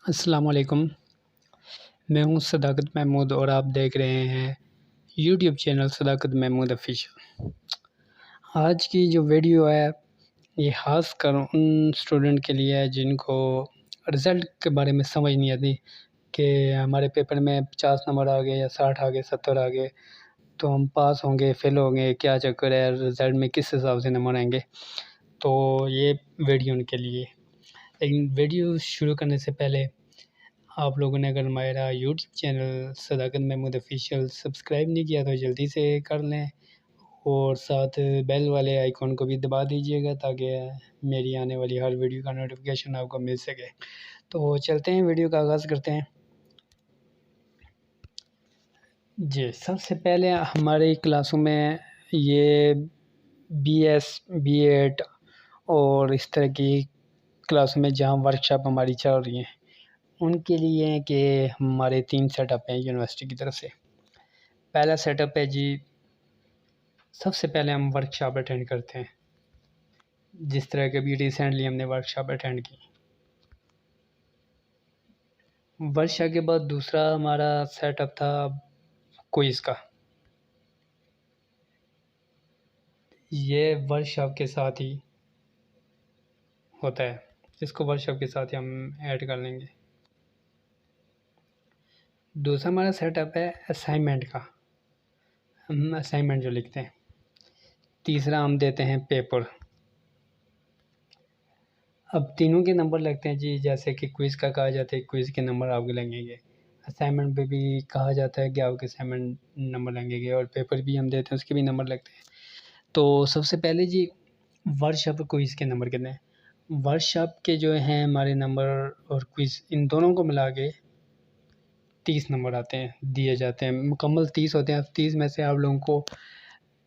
अस्सलाम वालेकुम। मैं हूँ सदाकत महमूद और आप देख रहे हैं यूट्यूब चैनल सदाकत महमूद ऑफिशियल। आज की जो वीडियो है ये ख़ास कर उन स्टूडेंट के लिए है जिनको रिज़ल्ट के बारे में समझ नहीं आती कि हमारे पेपर में 50 नंबर आ गए या 60 आ गए, 70 आ गए, तो हम पास होंगे, फ़ेल होंगे, क्या चक्कर है, रिज़ल्ट में किस हिसाब से नंबर आएँगे। तो ये वीडियो उनके लिए। लेकिन वीडियो शुरू करने से पहले आप लोगों ने अगर हमारा यूट्यूब चैनल सदाकत महमूद ऑफिशियल सब्सक्राइब नहीं किया तो जल्दी से कर लें और साथ बेल वाले आइकॉन को भी दबा दीजिएगा ताकि मेरी आने वाली हर वीडियो का नोटिफिकेशन आपको मिल सके। तो चलते हैं, वीडियो का आगाज़ करते हैं। जी, सबसे पहले हमारी क्लासों में ये बीएस, बीएड और इस तरह की क्लासों में जहाँ वर्कशॉप हमारी चल रही हैं उनके लिए है कि हमारे 3 सेटअप हैं यूनिवर्सिटी की तरफ से। पहला सेटअप है जी, सबसे पहले हम वर्कशॉप अटेंड करते हैं, जिस तरह के अभी रिसेंटली हमने वर्कशॉप अटेंड की। वर्कशॉप के बाद दूसरा हमारा सेटअप था क्विज़ का। ये वर्कशॉप के साथ ही होता है, इसको वर्कशॉप के साथ ही हम ऐड कर लेंगे। दूसरा हमारा सेटअप है असाइनमेंट का, हम असाइनमेंट जो लिखते हैं। तीसरा हम देते हैं पेपर। अब तीनों के नंबर लगते हैं जी, जैसे कि क्विज़ का कहा जाता है क्विज़ के नंबर आपके लगेंगे, असाइनमेंट पे भी कहा जाता है कि आपके असाइनमेंट नंबर लगेंगे और पेपर भी हम देते हैं उसके भी नंबर लगते हैं। तो सबसे पहले जी वर्कशॉप और क्विज़ के नंबर कितने हैं? वर्कशॉप के जो हैं हमारे नंबर और क्विज़ इन दोनों को मिला के 30 नंबर आते हैं, दिए जाते हैं। मुकम्मल 30 होते हैं। 30 में से आप लोगों को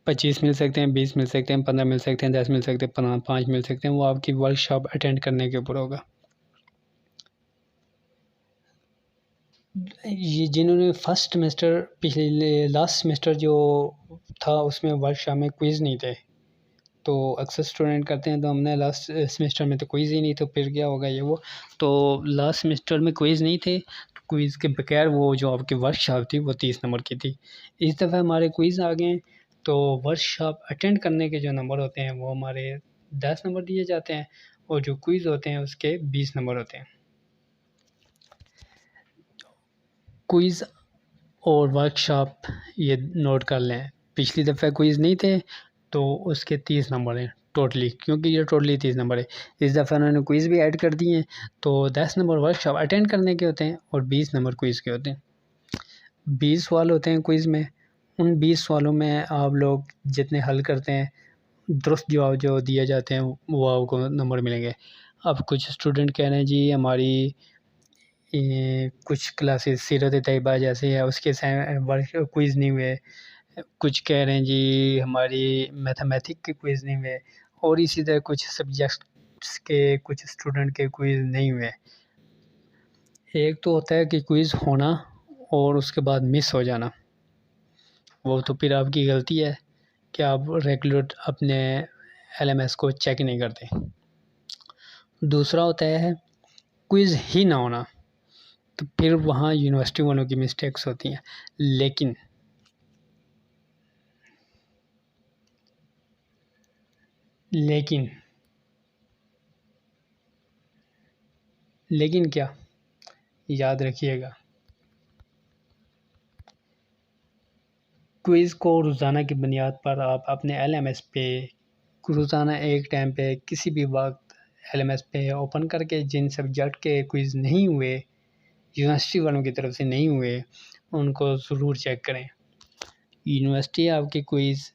25 मिल सकते हैं, 20 मिल सकते हैं, 15 मिल सकते हैं, 10 मिल सकते हैं, 5 मिल सकते हैं। वो आपकी वर्कशॉप अटेंड करने के ऊपर होगा। ये जिन्होंने फर्स्ट सेमेस्टर पिछले लास्ट सेमेस्टर जो था उसमें वर्कशॉप में क्विज़ नहीं थे, तो अक्सर स्टूडेंट करते हैं तो हमने लास्ट सेमेस्टर में तो क्विज़ ही नहीं, तो फिर क्या होगा ये वो। तो लास्ट सेमेस्टर में क्विज़ नहीं थे, तो क्विज़ के बगैर वो जो आपकी वर्कशॉप थी वो 30 नंबर की थी। इस दफ़ा हमारे क्विज़ आ गए, तो वर्कशॉप अटेंड करने के जो नंबर होते हैं वो हमारे 10 नंबर दिए जाते हैं और जो क्विज़ होते हैं उसके 20 नंबर होते हैं। क्विज़ और वर्कशॉप ये नोट कर लें, पिछली दफ़ा क्विज़ नहीं थे तो उसके 30 नंबर हैं टोटली, क्योंकि ये टोटली 30 नंबर है। इस दफ़ा उन्होंने क्विज़ भी ऐड कर दिए हैं, तो 10 नंबर वर्कशॉप अटेंड करने के होते हैं और 20 नंबर क्विज़ के होते हैं। 20 सवाल होते हैं क्विज़ में, उन 20 सवालों में आप लोग जितने हल करते हैं, दुरुस्त जवाब जो दिए जाते हैं वो आपको नंबर मिलेंगे। अब कुछ स्टूडेंट कह रहे हैं जी हमारी ये कुछ क्लासेस सीरत तैयबा जैसे है उसके वर्क क्विज़ नहीं हुए, कुछ कह रहे हैं जी हमारी मैथमेटिक्स के क्विज़ नहीं हुए और इसी तरह कुछ सब्जेक्ट्स के कुछ स्टूडेंट के क्विज़ नहीं हुए। एक तो होता है कि क्विज़ होना और उसके बाद मिस हो जाना, वो तो फिर आपकी गलती है कि आप रेगुलर अपने एलएमएस को चेक नहीं करते। दूसरा होता है क्विज़ ही ना होना, तो फिर वहाँ यूनिवर्सिटी वालों की मिस्टेक्स होती हैं। लेकिन लेकिन लेकिन क्या, याद रखिएगा, क्विज़ को रोज़ाना की बुनियाद पर आप अपने एलएमएस पे रोज़ाना एक टाइम पे किसी भी वक्त एलएमएस पे ओपन करके जिन सब्जेक्ट के क्विज़ नहीं हुए, यूनिवर्सिटी वालों की तरफ से नहीं हुए, उनको ज़रूर चेक करें। यूनिवर्सिटी आपकी क्विज़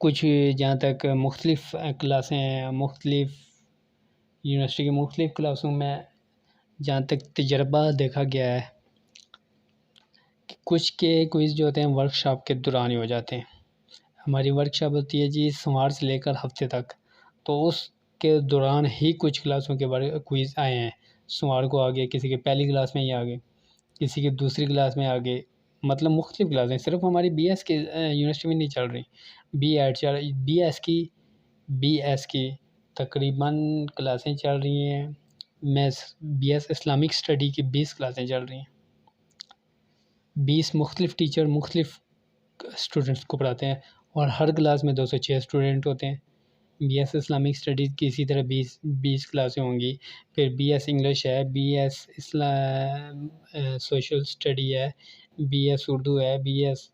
कुछ जहाँ तक मुख्तलिफ़ क्लासें हैं, मुख्तलिफ़ यूनिवर्सिटी की मुख्तलिफ़ क्लासों में जहाँ तक तजर्बा देखा गया है कि कुछ के क्विज़ जो होते हैं वर्कशॉप के दौरान ही हो जाते हैं। हमारी वर्कशॉप होती है जी सोमवार से लेकर हफ्ते तक, तो उसके दौरान ही कुछ क्लासों के क्विज़ आए हैं। सोमवार को आ गए, किसी के पहली क्लास में ही आ गए, किसी की दूसरी क्लास में आ गए, मतलब मुख्तलिफ़ क्लासें सिर्फ हमारी बीएस की यूनिवर्सिटी में नहीं चल रही, बीएड चल बीएस की तकरीबन क्लासें चल रही हैं मैं BS इस्लामिक स्टडी की 20 क्लासें चल रही हैं। 20 मुख्तलिफ़ टीचर मुख्तलिफ़ स्टूडेंट्स को पढ़ाते हैं और हर क्लास में 206 स्टूडेंट होते हैं। BS इस्लामिक स्टडीज़ की इसी तरह 20 क्लासें होंगी। फिर BS इंग्लिश है, BS सोशल स्टडी है, BS उर्दू है, BS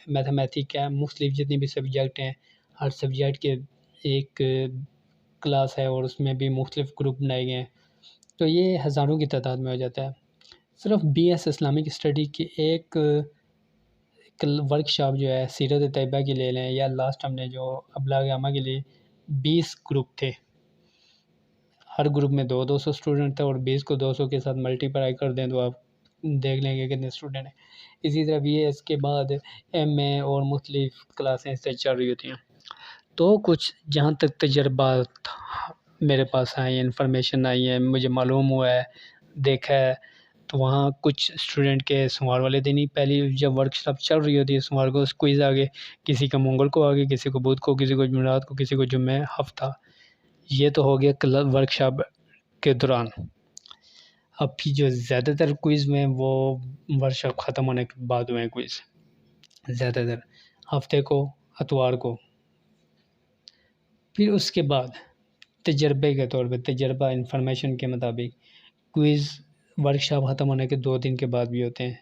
मैथमेटिक है। मुख्तलिफ़ जितने भी सब्जेक्ट हैं, हर सब्जेक्ट के एक क्लास है और उसमें भी मुख्तलिफ़ ग्रुप बनाए गए हैं। तो ये हज़ारों की तादाद में हो जाता है। सिर्फ BS इस्लामिक स्टडी की एक वर्कशॉप जो है सीरत तैयबा की ले लें, या लास्ट हमने जो अबलाग आमा के लिए 20 ग्रुप थे, हर ग्रुप में 200 स्टूडेंट थे और 20 को 200 के साथ मल्टीप्लाई कर दें तो आप देख लेंगे कितने स्टूडेंट हैं। इसी तरह BS के बाद MA और मुख्तलिफ़ क्लासें इससे चल रही होती हैं। तो कुछ जहाँ तक तजर्बात मेरे पास आए, इन्फॉर्मेशन आई है, मुझे मालूम हुआ है, देखा है, तो वहाँ कुछ स्टूडेंट के सोमवार वाले दिन ही पहली जब वर्कशॉप चल रही होती है, सोमवार को क्विज़ आ गए, किसी का मंगल को आ गए, किसी को बुध को, किसी को जुमेरात को, किसी को जुम्मे हफ्ता। ये तो हो गया वर्कशॉप के दौरान। अब की जो ज़्यादातर क्विज़ में वो वर्कशॉप ख़त्म होने के बाद हुए हैं क्विज़, ज़्यादातर हफ्ते को, इतवार को। फिर उसके बाद तजर्बे के तौर पे, तजर्बा इन्फॉर्मेशन के मुताबिक क्विज़ वर्कशॉप ख़त्म होने के 2 दिन के बाद भी होते हैं।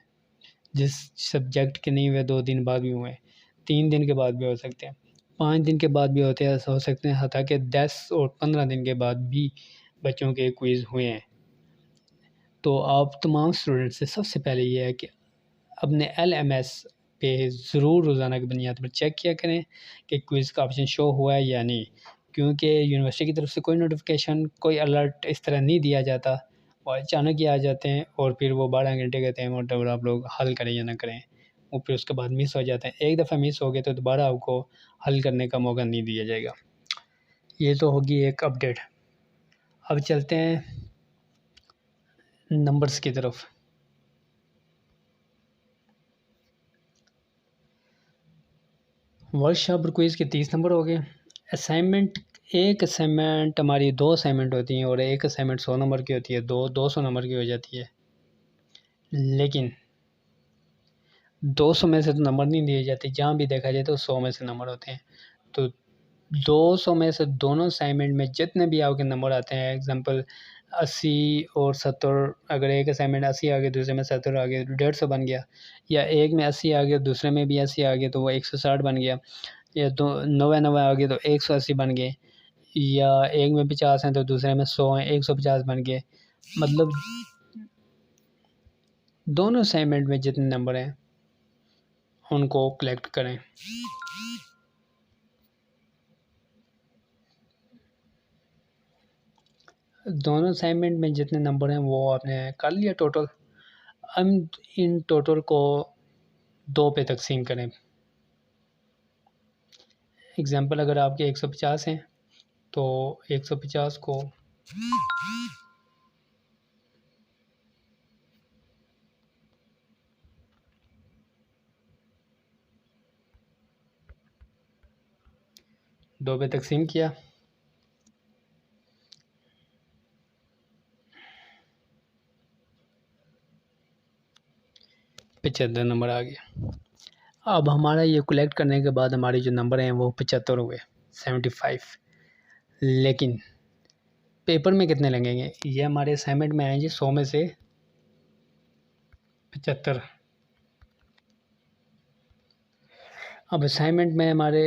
जिस सब्जेक्ट के नहीं हुए 2 दिन बाद भी हुए, 3 दिन के बाद भी हो सकते हैं, 5 दिन के बाद भी होते हैं, ऐसा हो सकते हैं, हत्ता कि 10 और 15 दिन के बाद भी बच्चों के क्विज़ हुए हैं। तो आप तमाम स्टूडेंट से सबसे पहले ये है कि अपने LMS पे ज़रूर रोज़ाना की बुनियाद पर चेक किया करें कि क्विज़ का ऑप्शन शो हुआ है या नहीं, क्योंकि यूनिवर्सिटी की तरफ से कोई नोटिफिकेशन, कोई अलर्ट इस तरह नहीं दिया जाता और अचानक ही आ जाते हैं और फिर वो 12 घंटे कहते हैं व्हाटएवर आप लोग हल करें या ना करें, वो फिर उसके बाद मिस हो जाते हैं। एक दफ़ा मिस हो गए तो दोबारा आपको हल करने का मौका नहीं दिया जाएगा। ये तो होगी एक अपडेट। अब चलते हैं नंबर्स की तरफ। वर्कशॉप और क्विज़ के 30 नंबर हो गए। असाइनमेंट, एक असाइनमेंट हमारी 2 असाइनमेंट होती हैं और एक असाइनमेंट 100 नंबर की होती है, 200 नंबर की हो जाती है। लेकिन 200 में से तो नंबर नहीं दिए जाते, जहाँ भी देखा जाए तो 100 में से नंबर होते हैं। तो 200 में से दोनों असाइनमेंट में जितने भी आपके नंबर आते हैं, एग्ज़ाम्पल 80 और 70, अगर एक असाइनमेंट 80 आ गया, दूसरे में 70 आ गया तो 150 बन गया, या एक में 80 आ गया, दूसरे में भी 80 आ गया तो वो 160 बन गया, या 90 आ गए तो 180 बन गए, या एक में 50 हैं तो दूसरे में 100 हैं, 150 बन गए। मतलब दोनों असाइनमेंट में जितने नंबर हैं उनको कलेक्ट करें। दोनों असाइनमेंट में जितने नंबर हैं वो आपने कर लिया टोटल। हम इन टोटल को 2 पे तकसीम करें। एग्ज़ाम्पल अगर आपके 150 हैं तो 150 को 2 पे तकसीम किया, पचहत्तर नंबर आ गया। अब हमारा ये कलेक्ट करने के बाद हमारे जो नंबर हैं वो 75 हुए, 75। लेकिन पेपर में कितने लगेंगे, ये हमारे असाइनमेंट में आएंगे 100 में से 75। अब असाइनमेंट में हमारे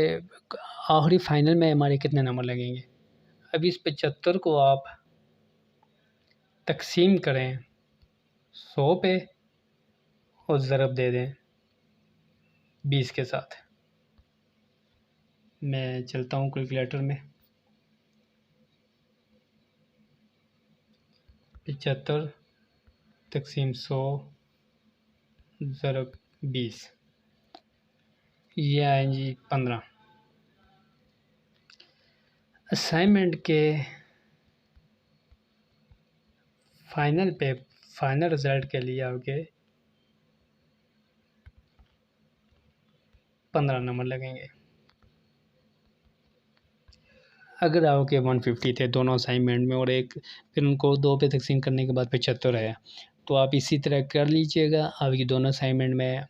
आखिरी फाइनल में हमारे कितने नंबर लगेंगे। अब इस 75 को आप तकसीम करें 100 पे और ज़रब दे दें 20 के साथ। मैं चलता हूँ कैलकुलेटर में। 75 तकसीम 100 ज़रब 20, ये आए जी 15। असाइनमेंट के फाइनल रिज़ल्ट के लिए आपके 15 नंबर लगेंगे। अगर आपके 150 थे दोनों असाइनमेंट में और एक फिर उनको 2 पे तकसीम करने के बाद 75 आया, तो आप इसी तरह कर लीजिएगा। आपकी दोनों असाइनमेंट में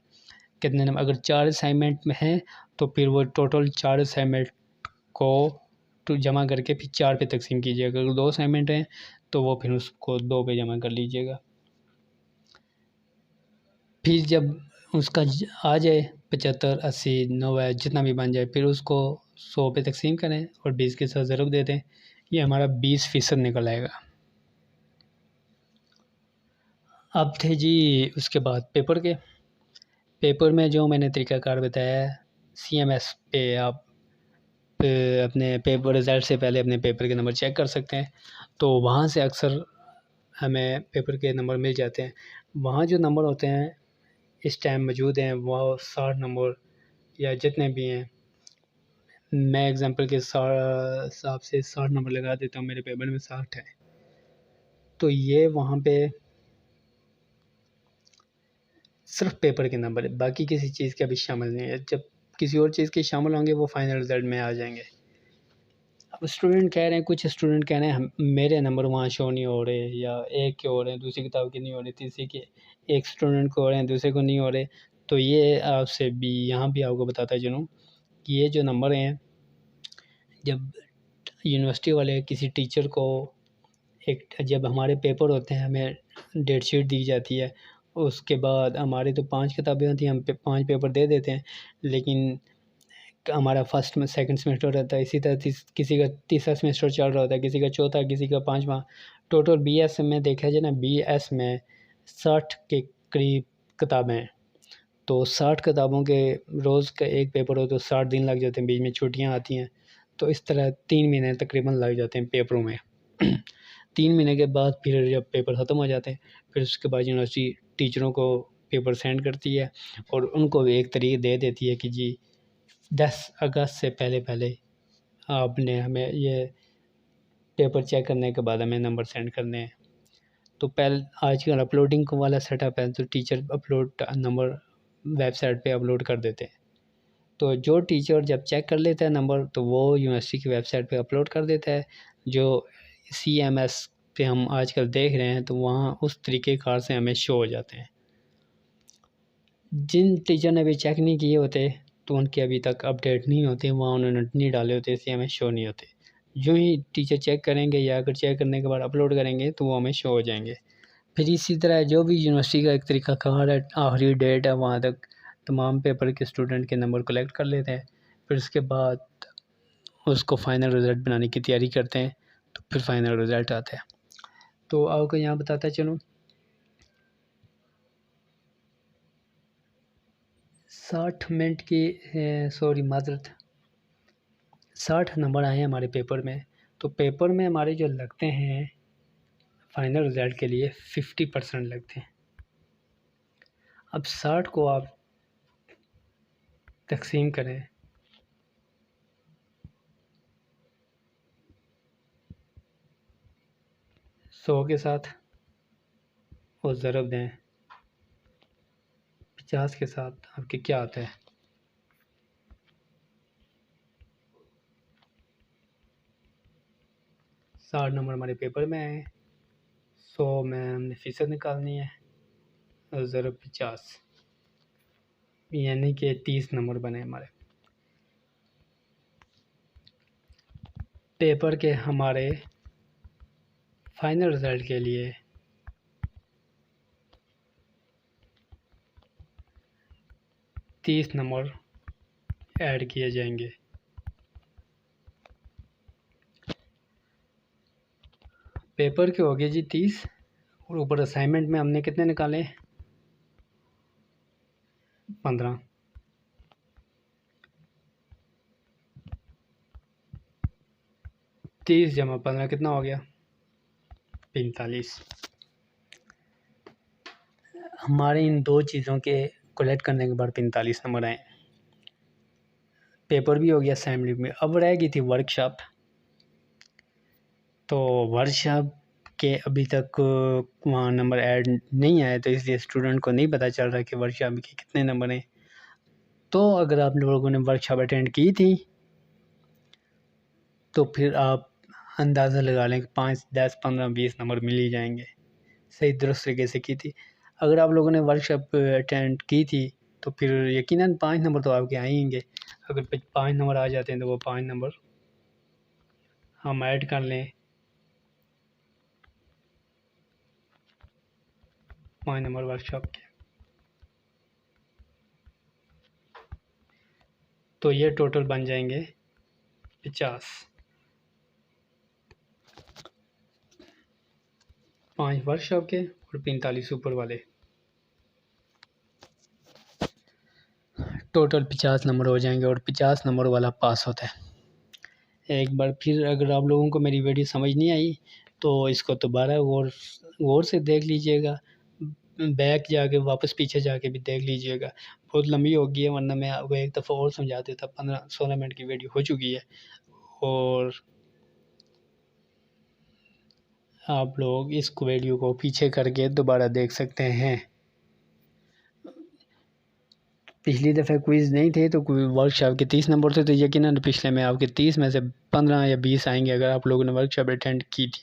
कितने नंबर, अगर 4 असाइनमेंट में हैं तो फिर वो टोटल 4 असाइनमेंट को तो जमा करके फिर 4 पे तकसीम कीजिएगा। अगर 2 असाइनमेंट हैं तो वो फिर उसको 2 पे जमा कर लीजिएगा। फिर जब उसका आ जाए 75, 80, 90 जितना भी बन जाए, फिर उसको 100 पे तकसीम करें और 20 के साथ ज़रूर दे दें। ये हमारा 20% निकल आएगा। अब थे जी उसके बाद पेपर में जो मैंने तरीक़ाकार बताया है, CMS पे आप अपने पेपर रिज़ल्ट से पहले अपने पेपर के नंबर चेक कर सकते हैं। तो वहाँ से अक्सर हमें पेपर के नंबर मिल जाते हैं। वहाँ जो नंबर होते हैं इस टाइम मौजूद हैं वो 60 नंबर या जितने भी हैं, मैं एग्ज़ाम्पल के हिसाब से 60 नंबर लगा देता हूँ, मेरे पेपर में 60 है। तो ये वहाँ पे सिर्फ पेपर के नंबर है, बाकी किसी चीज़ के अभी शामिल नहीं है। जब किसी और चीज़ के शामिल होंगे वो फाइनल रिज़ल्ट में आ जाएंगे। अब स्टूडेंट कह रहे हैं, कुछ स्टूडेंट कह रहे हैं मेरे नंबर वहाँ शो नहीं हो रहे, या एक के हो रहे हैं, दूसरी किताब के नहीं हो रहे, तीसरी के एक स्टूडेंट को हो रहे हैं, दूसरे को नहीं हो रहे। तो ये आपसे भी यहाँ भी आपको बताता चलूँ कि ये जो नंबर हैं, जब यूनिवर्सिटी वाले किसी टीचर को जब हमारे पेपर होते हैं, हमें डेट शीट दी जाती है, उसके बाद हमारी तो 5 किताबें होती हैं, हम 5 पेपर दे देते हैं। लेकिन हमारा फर्स्ट में सेकंड सेमेस्टर रहता है, इसी तरह किसी का तीसरा सेमेस्टर चल रहा होता है, किसी का चौथा, किसी का 5वां। टोटल BS में देखा जाए ना, BS में 60 के करीब किताबें हैं। तो 60 किताबों के रोज़ का एक पेपर हो तो 60 दिन लग जाते हैं, बीच में छुट्टियाँ आती हैं। तो इस तरह 3 महीने तकरीबन लग जाते हैं पेपरों में। 3 महीने के बाद फिर जब पेपर ख़त्म हो जाते हैं, फिर उसके बाद यूनिवर्सिटी टीचरों को पेपर सेंड करती है और उनको भी एक तारीख दे देती है कि जी 10 अगस्त से पहले आपने हमें ये पेपर चेक करने के बाद हमें नंबर सेंड करने हैं। तो आजकल अपलोडिंग वाला सेटअप है, तो टीचर अपलोड नंबर वेबसाइट पे अपलोड कर देते हैं। तो जो टीचर जब चेक कर लेता है नंबर, तो वो यूनिवर्सिटी की वेबसाइट पे अपलोड कर देता है। जो CMS पे हम आजकल देख रहे हैं, तो वहाँ उस तरीके कार से हमें शो हो जाते हैं। जिन टीचर ने अभी चेक नहीं किए होते तो उनके अभी तक अपडेट नहीं होते, वहाँ उन्होंने नहीं डाले होते, इसलिए हमें शो नहीं होते। जो ही टीचर चेक करेंगे या अगर चेक करने के बाद अपलोड करेंगे तो वो हमें शो हो जाएंगे। फिर इसी तरह जो भी यूनिवर्सिटी का एक तरीका कार है, आखिरी डेट है, वहाँ तक तमाम पेपर के स्टूडेंट के नंबर कलेक्ट कर लेते हैं। फिर उसके बाद उसको फ़ाइनल रिज़ल्ट बनाने की तैयारी करते हैं, तो फिर फ़ाइनल रिज़ल्ट आता है। तो आपको यहाँ बताता चलूँ, 60 मिनट की सॉरी माज़रत 60 नंबर आए हैं हमारे पेपर में। तो पेपर में हमारे जो लगते हैं फ़ाइनल रिज़ल्ट के लिए 50% लगते हैं। अब 60 को आप तक़सीम करें 100 के साथ और ज़रब दें 50 के साथ, आपके क्या आता है? 60 नंबर हमारे पेपर में आए, 100 में हमने फ़ीसद निकालनी है और ज़रब 50, यानी कि 30 नंबर बने हमारे पेपर के। हमारे फाइनल रिज़ल्ट के लिए 30 नंबर ऐड किए जाएंगे। पेपर के हो गए जी 30, और ऊपर असाइनमेंट में हमने कितने निकाले? 15। 30 जमा 15 कितना हो गया? 45। हमारे इन दो चीज़ों के कलेक्ट करने के बाद 45 नंबर आए। पेपर भी हो गया, असाइनमेंट में। अब रह गई थी वर्कशॉप। तो वर्कशॉप के अभी तक वहाँ नंबर ऐड नहीं आए, तो इसलिए स्टूडेंट को नहीं पता चल रहा कि वर्कशॉप के कितने नंबर हैं। तो अगर आप लोगों ने वर्कशॉप अटेंड की थी तो फिर आप अंदाज़ा लगा लें कि 5, 10, 15, 20 नंबर मिल ही जाएंगे। सही दुरुस्त तरीके से की थी। अगर आप लोगों ने वर्कशॉप अटेंड की थी तो फिर यकीनन 5 नंबर तो आपके आएंगे। अगर 5 नंबर आ जाते हैं तो वो 5 नंबर हम ऐड कर लें। 5 नंबर वर्कशॉप के, तो ये टोटल बन जाएंगे 50। 5 वर्कशॉप के और 45 ऊपर वाले, टोटल 50 नंबर हो जाएंगे और 50 नंबर वाला पास होता है। एक बार फिर अगर आप लोगों को मेरी वीडियो समझ नहीं आई तो इसको दोबारा गौर से देख लीजिएगा, बैक जाके वापस पीछे जाके भी देख लीजिएगा। बहुत लंबी हो गई है, वरना मैं आपको एक दफ़ा और समझा देता। 15-16 मिनट की वीडियो हो चुकी है और आप लोग इस वीडियो को पीछे करके दोबारा देख सकते हैं। पिछली दफ़ा क्विज़ नहीं थे तो वर्कशॉप के 30 नंबर थे, तो यकीनन पिछले में आपके 30 में से 15 या 20 आएंगे अगर आप लोगों ने वर्कशॉप अटेंड की थी।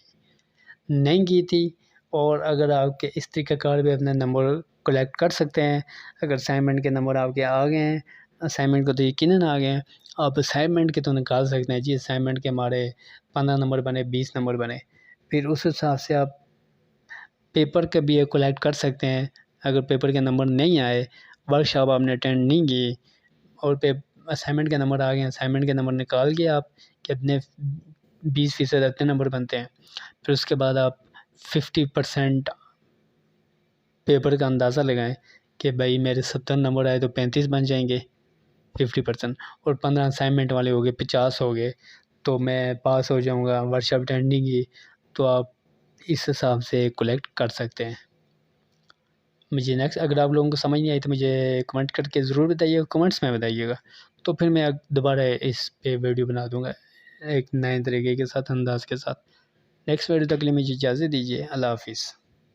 नहीं की थी और अगर आपके इस तरीक़ाकार भी अपने नंबर कलेक्ट कर सकते हैं। अगर असाइनमेंट के नंबर आपके आ गए हैं, असाइनमेंट को तो यकीनन आ गए हैं, आप असाइनमेंट के तो निकाल सकते हैं जी। असाइनमेंट के हमारे 15 नंबर बने, 20 नंबर बने, फिर उस हिसाब से आप पेपर के भी कलेक्ट कर सकते हैं। अगर पेपर के नंबर नहीं आए, वर्कशॉप आपने अटेंड नहीं की और असाइनमेंट के नंबर आ गए, असाइनमेंट के नंबर निकाल के आप कितने 20% इतने नंबर बनते हैं, फिर उसके बाद आप 50% पेपर का अंदाज़ा लगाएं कि भाई मेरे 70 नंबर आए तो 35 बन जाएंगे 50%, और 15 असाइनमेंट वाले हो गए, 50 हो गए, तो मैं पास हो जाऊंगा वर्कशॉप अटेंडिंग की। तो आप इस हिसाब से कलेक्ट कर सकते हैं। मुझे नेक्स्ट अगर आप लोगों को समझ नहीं आई तो मुझे कमेंट करके ज़रूर बताइएगा, कमेंट्स में बताइएगा, तो फिर मैं दोबारा इस पे वीडियो बना दूँगा एक नए तरीके के साथ, अंदाज़ के साथ। नेक्स्ट वीडियो तक के लिए मुझे इजाज़त दीजिए। अल्लाह हाफ़िज़।